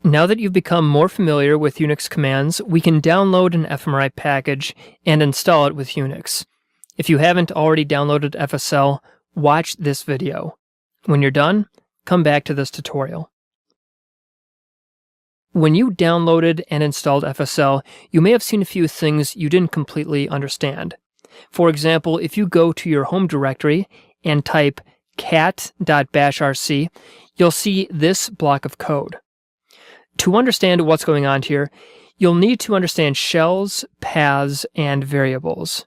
Now that you've become more familiar with Unix commands, we can download an fMRI package and install it with Unix. If you haven't already downloaded FSL, watch this video. When you're done, come back to this tutorial. When you downloaded and installed FSL, you may have seen a few things you didn't completely understand. For example, if you go to your home directory and type cat.bashrc, you'll see this block of code. To understand what's going on here, you'll need to understand shells, paths, and variables.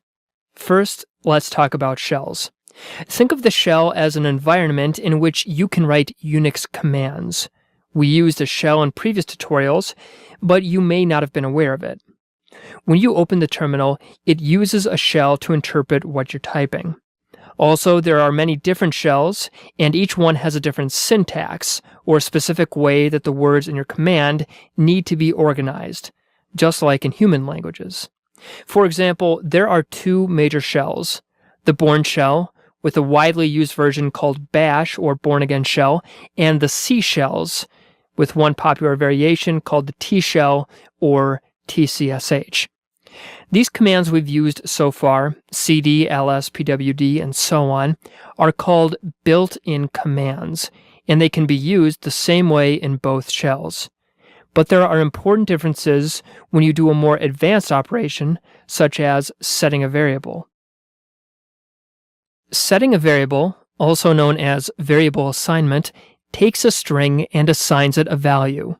First, let's talk about shells. Think of the shell as an environment in which you can write Unix commands. We used a shell in previous tutorials, but you may not have been aware of it. When you open the terminal, it uses a shell to interpret what you're typing. Also, there are many different shells, and each one has a different syntax, or a specific way that the words in your command need to be organized, just like in human languages. For example, there are two major shells: the Bourne shell, with a widely used version called Bash or Born Again shell, and the C shells, with one popular variation called the T shell or TCSH. These commands we've used so far, cd, ls, pwd, and so on, are called built-in commands, and they can be used the same way in both shells. But there are important differences when you do a more advanced operation, such as setting a variable. Setting a variable, also known as variable assignment, takes a string and assigns it a value.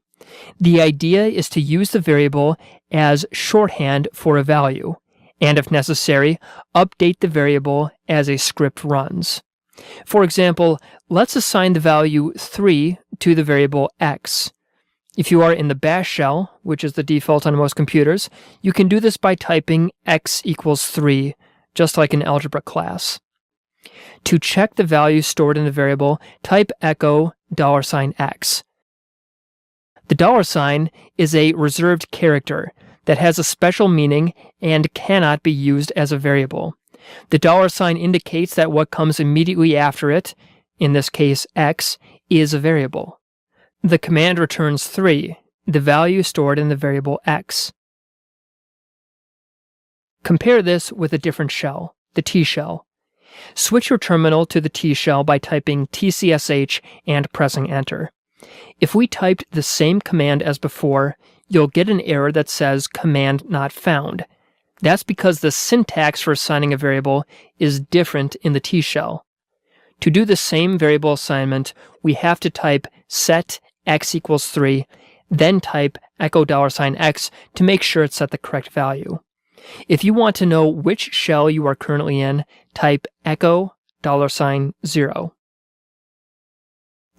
The idea is to use the variable as shorthand for a value, and if necessary, update the variable as a script runs. For example, let's assign the value 3 to the variable x. If you are in the Bash shell, which is the default on most computers, you can do this by typing x equals 3, just like an algebra class. To check the value stored in the variable, type echo $x. The $sign is a reserved character that has a special meaning and cannot be used as a variable. The $sign indicates that what comes immediately after it, in this case x, is a variable. The command returns 3, the value stored in the variable x. Compare this with a different shell, the T shell. Switch your terminal to the T shell by typing tcsh and pressing enter. If we typed the same command as before, you'll get an error that says command not found. That's because the syntax for assigning a variable is different in the T shell. To do the same variable assignment, we have to type set x equals 3, then type echo $x to make sure it's set the correct value. If you want to know which shell you are currently in, type echo $0.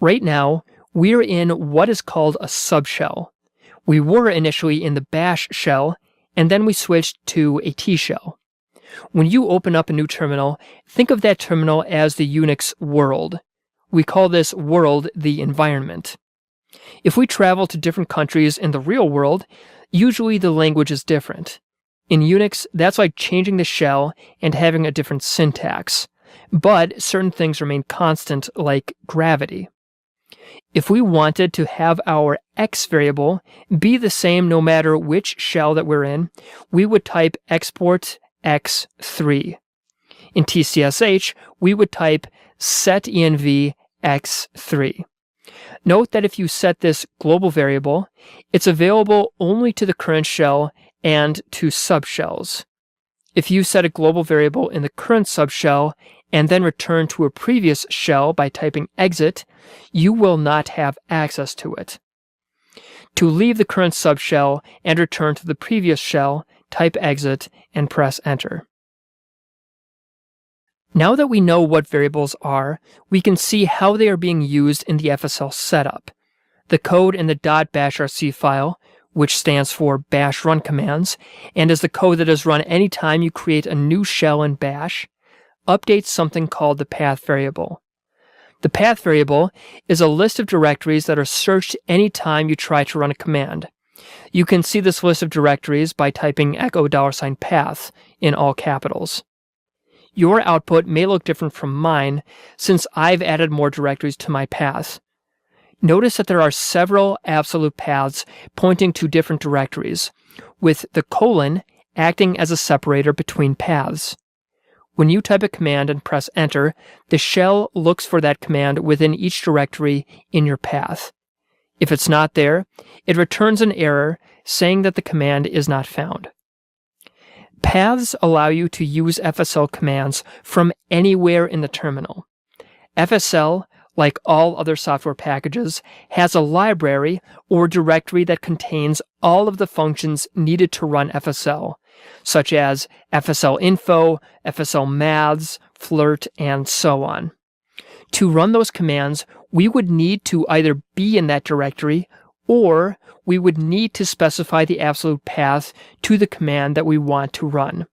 Right now, we're in what is called a subshell. We were initially in the Bash shell, and then we switched to a T shell. When you open up a new terminal, think of that terminal as the Unix world. We call this world the environment. If we travel to different countries in the real world, usually the language is different. In Unix, that's like changing the shell and having a different syntax, but certain things remain constant, like gravity. If we wanted to have our x variable be the same no matter which shell that we're in, we would type export x3. In TCSH, we would type set env x3. Note that if you set this global variable, it's available only to the current shell and to subshells. If you set a global variable in the current subshell and then return to a previous shell by typing exit, you will not have access to it. To leave the current subshell and return to the previous shell, type exit and press enter. Now that we know what variables are, we can see how they are being used in the FSL setup. The code in the .bashrc file, which stands for bash run commands, and is the code that is run anytime you create a new shell in Bash, updates something called the path variable. The path variable is a list of directories that are searched anytime you try to run a command. You can see this list of directories by typing echo $path in all capitals. Your output may look different from mine since I've added more directories to my path. Notice that there are several absolute paths pointing to different directories, with the colon acting as a separator between paths. When you type a command and press enter, the shell looks for that command within each directory in your path. If it's not there, it returns an error saying that the command is not found. Paths allow you to use FSL commands from anywhere in the terminal. FSL, like all other software packages, has a library or directory that contains all of the functions needed to run FSL, such as FSL info, FSL maths, flirt, and so on. To run those commands, we would need to either be in that directory or we would need to specify the absolute path to the command that we want to run.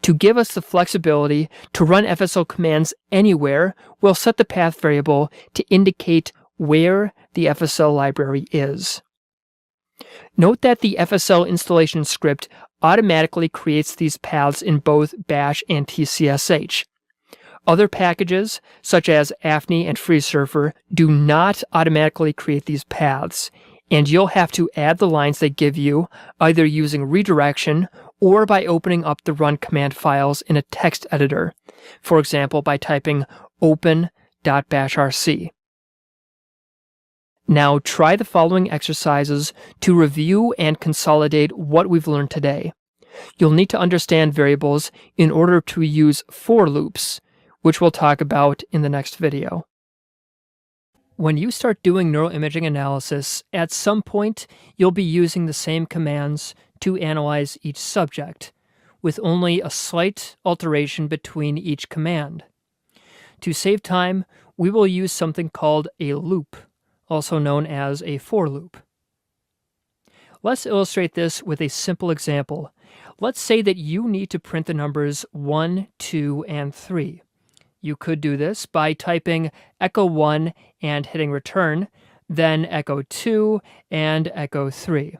To give us the flexibility to run FSL commands anywhere, we'll set the path variable to indicate where the FSL library is. Note that the FSL installation script automatically creates these paths in both bash and tcsh. Other packages, such as AFNI and FreeSurfer, do not automatically create these paths, and you'll have to add the lines they give you, either using redirection or by opening up the run command files in a text editor, for example by typing open.bashrc. Now try the following exercises to review and consolidate what we've learned today. You'll need to understand variables in order to use for loops, which we'll talk about in the next video. When you start doing neuroimaging analysis, at some point you'll be using the same commands to analyze each subject, with only a slight alteration between each command. To save time, we will use something called a loop, also known as a for loop. Let's illustrate this with a simple example. Let's say that you need to print the numbers 1, 2, and 3. You could do this by typing echo 1 and hitting return, then echo 2 and echo 3.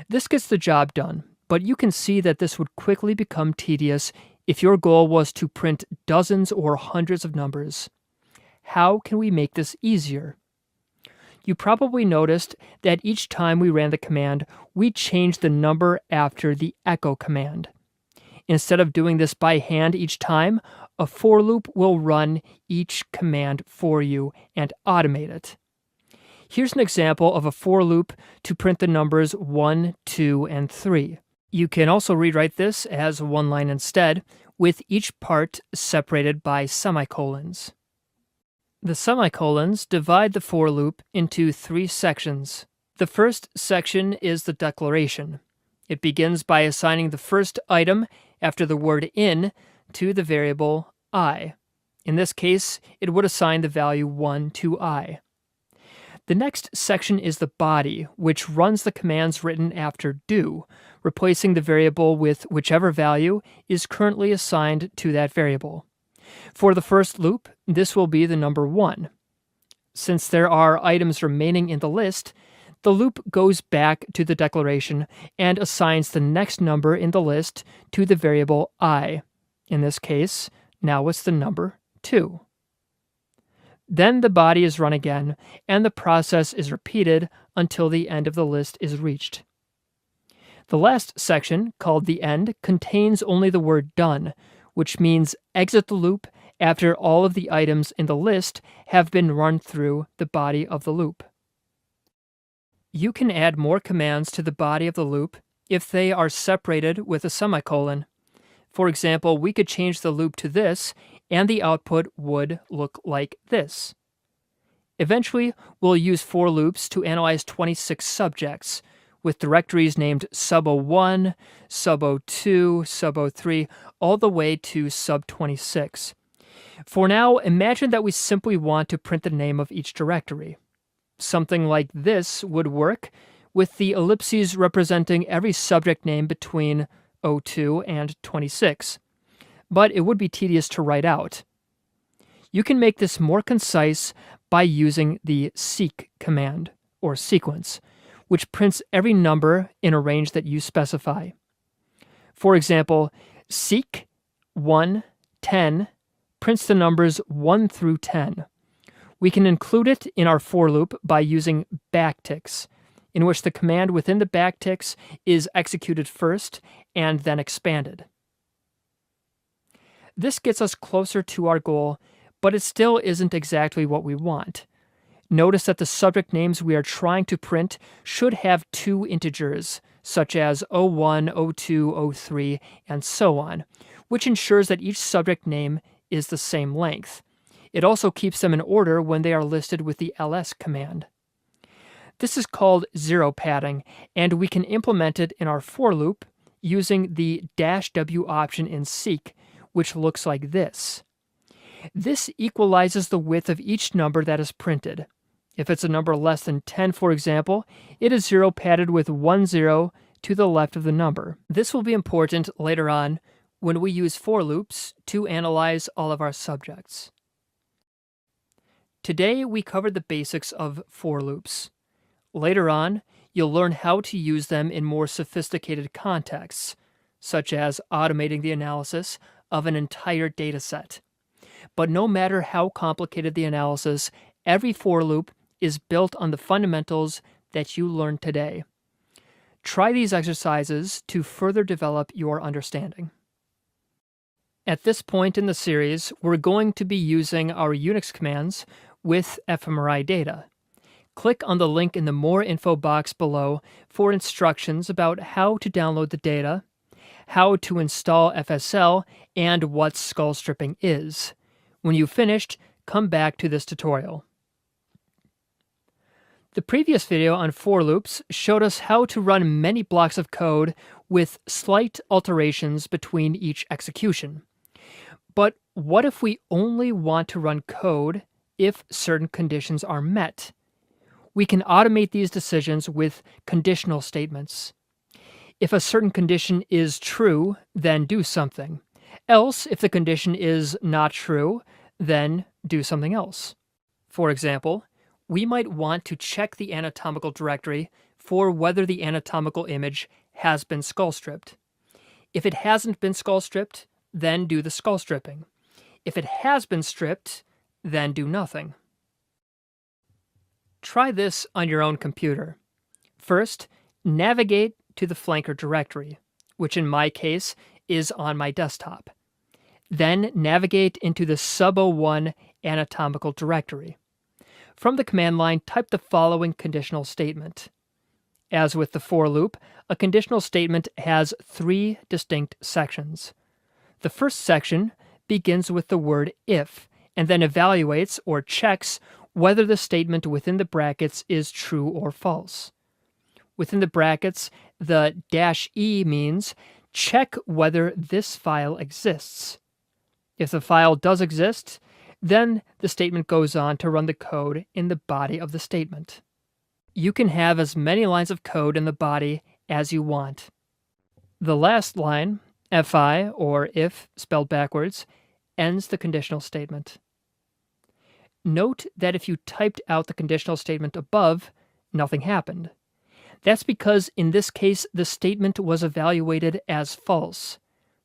This gets the job done, but you can see that this would quickly become tedious if your goal was to print dozens or hundreds of numbers. How can we make this easier? You probably noticed that each time we ran the command, we changed the number after the echo command. Instead of doing this by hand each time, a for loop will run each command for you and automate it. Here's an example of a for loop to print the numbers 1, 2, and 3. You can also rewrite this as one line instead, with each part separated by semicolons. The semicolons divide the for loop into 3 sections. The first section is the declaration. It begins by assigning the first item after the word in to the variable I. In this case, it would assign the value 1 to I. The next section is the body, which runs the commands written after do, replacing the variable with whichever value is currently assigned to that variable. For the first loop, this will be the number 1. Since there are items remaining in the list, the loop goes back to the declaration and assigns the next number in the list to the variable I. In this case, now it's the number 2. Then the body is run again, and the process is repeated until the end of the list is reached. The last section, called the end, contains only the word done, which means exit the loop after all of the items in the list have been run through the body of the loop. You can add more commands to the body of the loop if they are separated with a semicolon. For example, we could change the loop to this, and the output would look like this. Eventually, we'll use for loops to analyze 26 subjects, with directories named sub01, sub02, sub03, all the way to sub26. For now, imagine that we simply want to print the name of each directory. Something like this would work, with the ellipses representing every subject name between 02 and 26. But it would be tedious to write out. You can make this more concise by using the seek command, or sequence, which prints every number in a range that you specify. For example, seek 1, 10 prints the numbers 1 through 10, We can include it in our for loop by using backticks, in which the command within the backticks is executed first and then expanded. This gets us closer to our goal, but it still isn't exactly what we want. Notice that the subject names we are trying to print should have two integers, such as 01, 02, 03, and so on, which ensures that each subject name is the same length. It also keeps them in order when they are listed with the ls command. This is called zero padding, and we can implement it in our for loop using the -w option in seek, which looks like this. This equalizes the width of each number that is printed. If it's a number less than 10, for example, it is zero padded with 1 0 to the left of the number. This will be important later on when we use for loops to analyze all of our subjects. Today, we covered the basics of for loops. Later on, you'll learn how to use them in more sophisticated contexts, such as automating the analysis of an entire dataset. But no matter how complicated the analysis, every for loop is built on the fundamentals that you learned today. Try these exercises to further develop your understanding. At this point in the series, we're going to be using our Unix commands with fMRI data. Click on the link in the More Info box below for instructions about how to download the data, how to install FSL, and what skull stripping is. When you've finished, come back to this tutorial. The previous video on for loops showed us how to run many blocks of code with slight alterations between each execution. But what if we only want to run code if certain conditions are met? We can automate these decisions with conditional statements. If a certain condition is true, then do something. Else, if the condition is not true, then do something else. For example, we might want to check the anatomical directory for whether the anatomical image has been skull stripped. If it hasn't been skull stripped, then do the skull stripping. If it has been stripped, then do nothing. Try this on your own computer. First, navigate to the flanker directory, which in my case is on my desktop. Then navigate into the sub-01 anatomical directory. From the command line, type the following conditional statement. As with the for loop, a conditional statement has three distinct sections. The first section begins with the word if, and then evaluates or checks whether the statement within the brackets is true or false. Within the brackets, the -e means check whether this file exists. If the file does exist, then the statement goes on to run the code in the body of the statement. You can have as many lines of code in the body as you want. The last line, fi, or if spelled backwards, ends the conditional statement. Note that if you typed out the conditional statement above, nothing happened. That's because in this case, the statement was evaluated as false.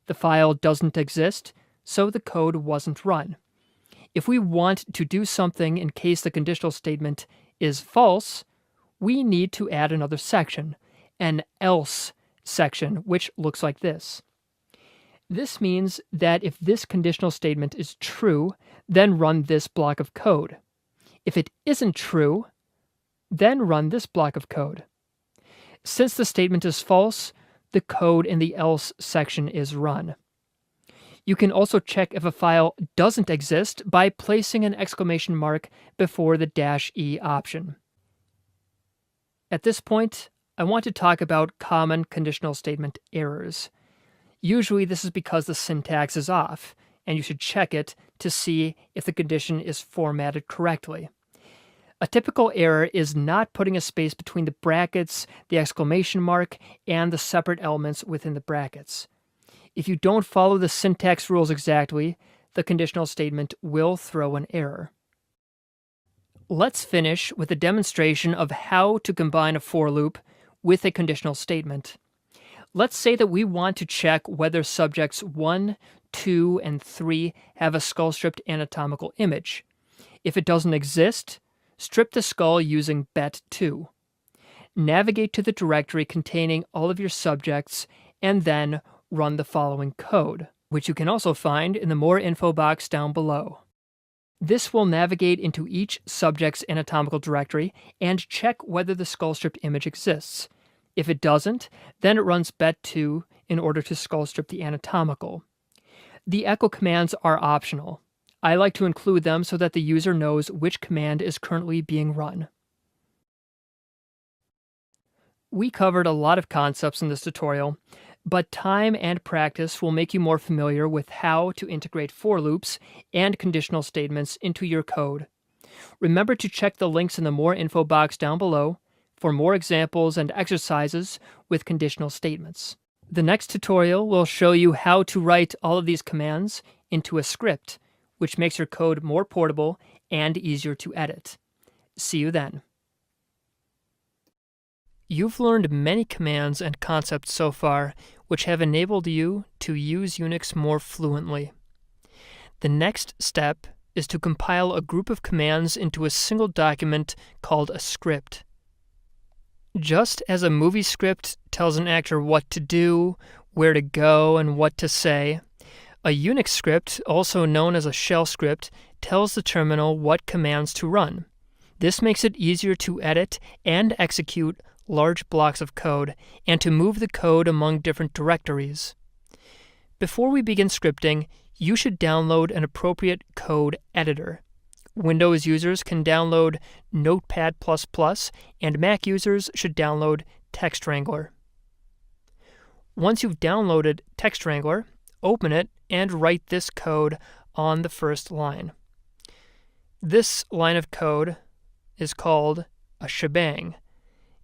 The file doesn't exist, so the code wasn't run. If we want to do something in case the conditional statement is false, we need to add another section, an else section, which looks like this. This means that if this conditional statement is true, then run this block of code. If it isn't true, then run this block of code. Since the statement is false, the code in the else section is run. You can also check if a file doesn't exist by placing an exclamation mark before the -e option. At this point, I want to talk about common conditional statement errors. Usually this is because the syntax is off, and you should check it to see if the condition is formatted correctly. A typical error is not putting a space between the brackets, the exclamation mark, and the separate elements within the brackets. If you don't follow the syntax rules exactly, the conditional statement will throw an error. Let's finish with a demonstration of how to combine a for loop with a conditional statement. Let's say that we want to check whether subjects 1, 2, and 3 have a skull-stripped anatomical image. If it doesn't exist, strip the skull using bet2. Navigate to the directory containing all of your subjects, and then run the following code, which you can also find in the More Info box down below. This will navigate into each subject's anatomical directory and check whether the skull strip image exists. If it doesn't, then it runs bet2 in order to skull strip the anatomical. The echo commands are optional. I like to include them so that the user knows which command is currently being run. We covered a lot of concepts in this tutorial, but time and practice will make you more familiar with how to integrate for loops and conditional statements into your code. Remember to check the links in the More Info box down below for more examples and exercises with conditional statements. The next tutorial will show you how to write all of these commands into a script, which makes your code more portable and easier to edit. See you then. You've learned many commands and concepts so far, which have enabled you to use Unix more fluently. The next step is to compile a group of commands into a single document called a script. Just as a movie script tells an actor what to do, where to go, and what to say, a Unix script, also known as a shell script, tells the terminal what commands to run. This makes it easier to edit and execute large blocks of code, and to move the code among different directories. Before we begin scripting, you should download an appropriate code editor. Windows users can download Notepad++, and Mac users should download TextWrangler. Once you've downloaded TextWrangler, open it and write this code on the first line. This line of code is called a shebang,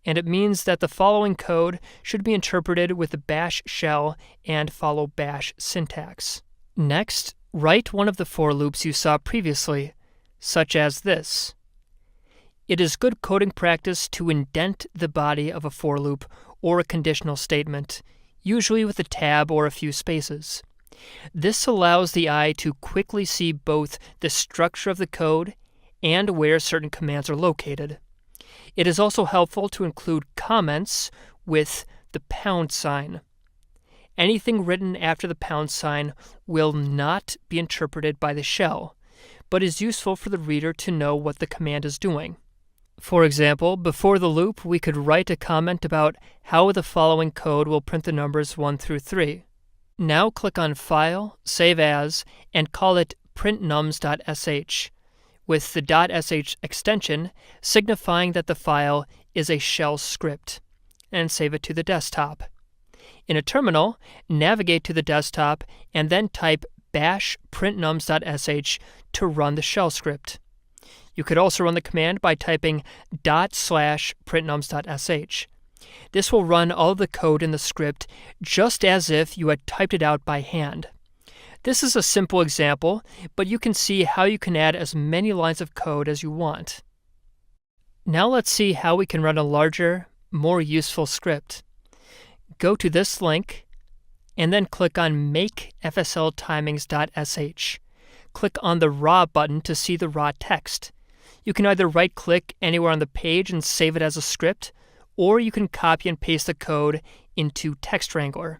and it means that the following code should be interpreted with the bash shell and follow bash syntax. Next, write one of the for loops you saw previously, such as this. It is good coding practice to indent the body of a for loop or a conditional statement, usually with a tab or a few spaces. This allows the eye to quickly see both the structure of the code and where certain commands are located. It is also helpful to include comments with the pound sign. Anything written after the pound sign will not be interpreted by the shell, but is useful for the reader to know what the command is doing. For example, before the loop, we could write a comment about how the following code will print the numbers 1 through 3. Now click on File, Save As, and call it printnums.sh, with the .sh extension signifying that the file is a shell script, and save it to the desktop. In a terminal, navigate to the desktop and then type bash printnums.sh to run the shell script. You could also run the command by typing /printnums.sh. This will run all of the code in the script just as if you had typed it out by hand. This is a simple example, but you can see how you can add as many lines of code as you want. Now let's see how we can run a larger, more useful script. Go to this link, and then click on Make FSLTimings.sh. Click on the raw button to see the raw text. You can either right-click anywhere on the page and save it as a script, or you can copy and paste the code into TextWrangler.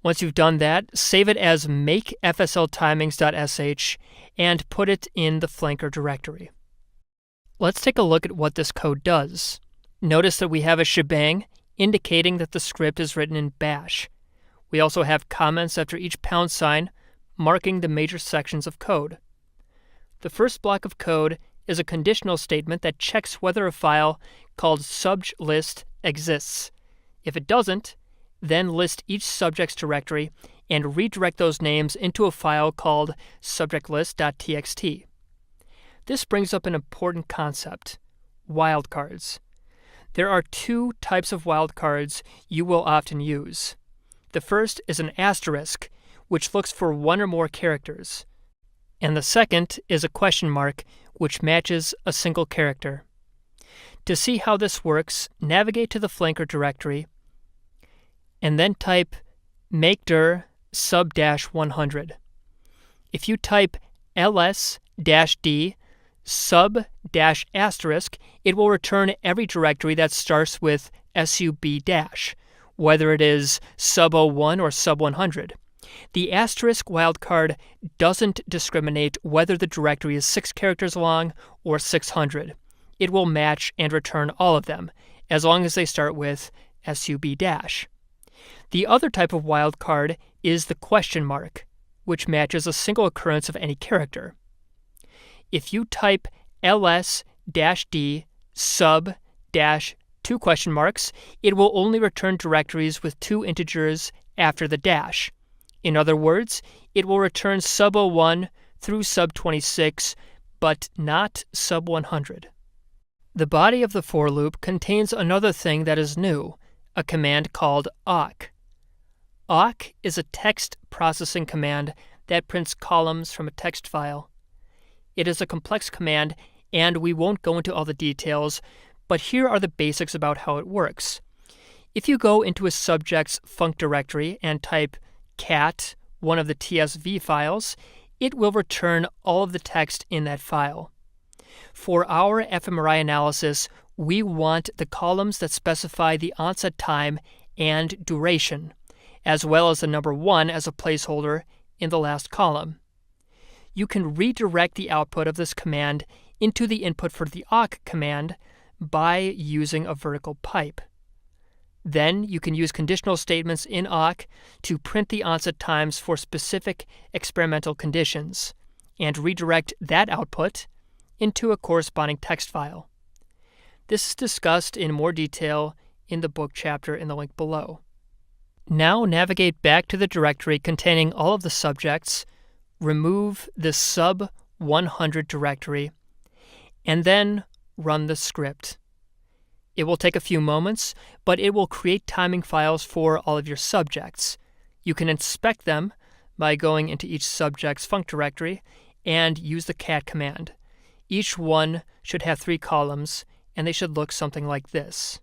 Once you've done that, save it as Make FSLTimings.sh and put it in the flanker directory. Let's take a look at what this code does. Notice that we have a shebang indicating that the script is written in bash. We also have comments after each pound sign marking the major sections of code. The first block of code is a conditional statement that checks whether a file called subjlist exists. If it doesn't, then list each subject's directory and redirect those names into a file called subjectlist.txt. This brings up an important concept: wildcards. There are two types of wildcards you will often use. The first is an asterisk, which looks for one or more characters, and the second is a question mark, which matches a single character. To see how this works, navigate to the flanker directory and then type makedir sub-100. If you type ls-d sub-asterisk, it will return every directory that starts with sub-, whether it is sub-01 or sub-100. The asterisk wildcard doesn't discriminate whether the directory is 6 characters long or 600. It will match and return all of them, as long as they start with sub-. The other type of wildcard is the question mark, which matches a single occurrence of any character. If you type ls-d sub-2 question marks, it will only return directories with 2 integers after the dash. In other words, it will return sub-01 through sub-26, but not sub-100. The body of the for loop contains another thing that is new, a command called awk. Awk is a text processing command that prints columns from a text file. It is a complex command, and we won't go into all the details, but here are the basics about how it works. If you go into a subject's func directory and type cat, one of the tsv files, it will return all of the text in that file. For our fMRI analysis, we want the columns that specify the onset time and duration, as well as the number 1 as a placeholder in the last column. You can redirect the output of this command into the input for the awk command by using a vertical pipe. Then you can use conditional statements in awk to print the onset times for specific experimental conditions and redirect that output into a corresponding text file. This is discussed in more detail in the book chapter in the link below. Now navigate back to the directory containing all of the subjects, remove the sub-100 directory, and then run the script. It will take a few moments, but it will create timing files for all of your subjects. You can inspect them by going into each subject's func directory and use the cat command. Each one should have 3 columns, and they should look something like this.